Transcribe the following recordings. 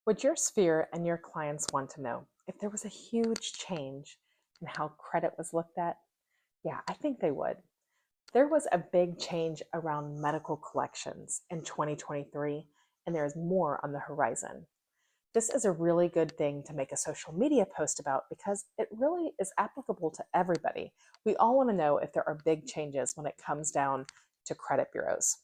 Would your sphere and your clients want to know if there was a huge change in how credit was looked at? Yeah, I think they would. There was a big change around medical collections in 2023, and there is more on the horizon. This is a really good thing to make a social media post about because it really is applicable to everybody. We all want to know if there are big changes when it comes down to credit bureaus.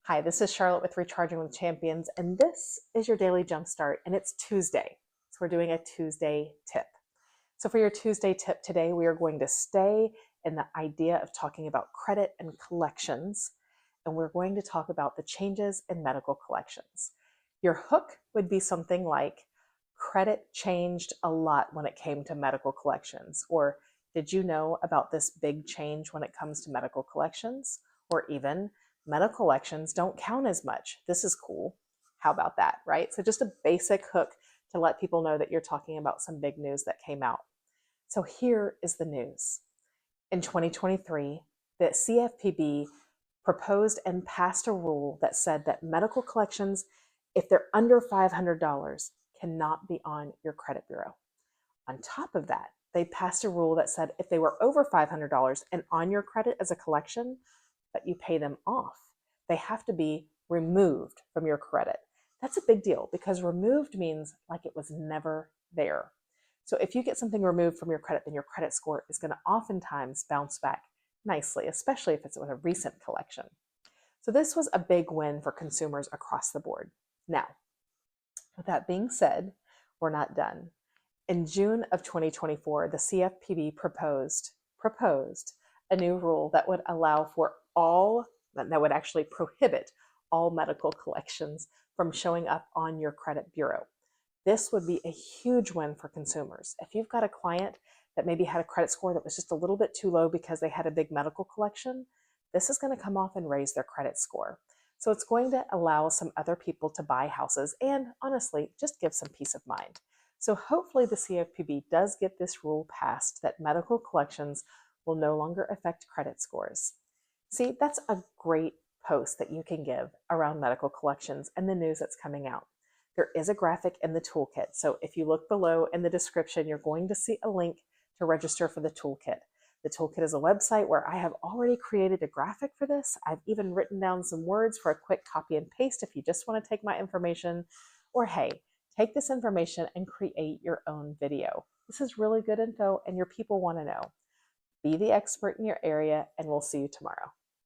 Hi, this is Charlotte with Recharging with Champions, and this is your daily Jumpstart, and it's Tuesday. So we're doing a Tuesday tip. So for your Tuesday tip today, we are going to stay in the idea of talking about credit and collections, and we're going to talk about the changes in medical collections. Your hook would be something like, credit changed a lot when it came to medical collections, or did you know about this big change when it comes to medical collections? Or even, medical collections don't count as much. This is cool. How about that, right? So just a basic hook to let people know that you're talking about some big news that came out. So here is the news. In 2023, the CFPB proposed and passed a rule that said that medical collections, if they're under $500, cannot be on your credit bureau. On top of that, they passed a rule that said if they were over $500 and on your credit as a collection, but you pay them off, they have to be removed from your credit. That's a big deal because removed means like it was never there. So if you get something removed from your credit, then your credit score is going to oftentimes bounce back nicely, especially if it's with a recent collection. So this was a big win for consumers across the board. Now, with that being said, we're not done. In June of 2024, the CFPB proposed a new rule that would allow for that would actually prohibit all medical collections from showing up on your credit bureau. This would be a huge win for consumers. If you've got a client that maybe had a credit score that was just a little bit too low because they had a big medical collection, this is going to come off and raise their credit score. So it's going to allow some other people to buy houses and honestly, just give some peace of mind. So hopefully the CFPB does get this rule passed that medical collections will no longer affect credit scores. See, that's a great post that you can give around medical collections and the news that's coming out. There is a graphic in the toolkit. So if you look below in the description, you're going to see a link to register for the toolkit. The toolkit is a website where I have already created a graphic for this. I've even written down some words for a quick copy and paste if you just want to take my information. Or hey, take this information and create your own video. This is really good info and your people want to know. Be the expert in your area, and we'll see you tomorrow.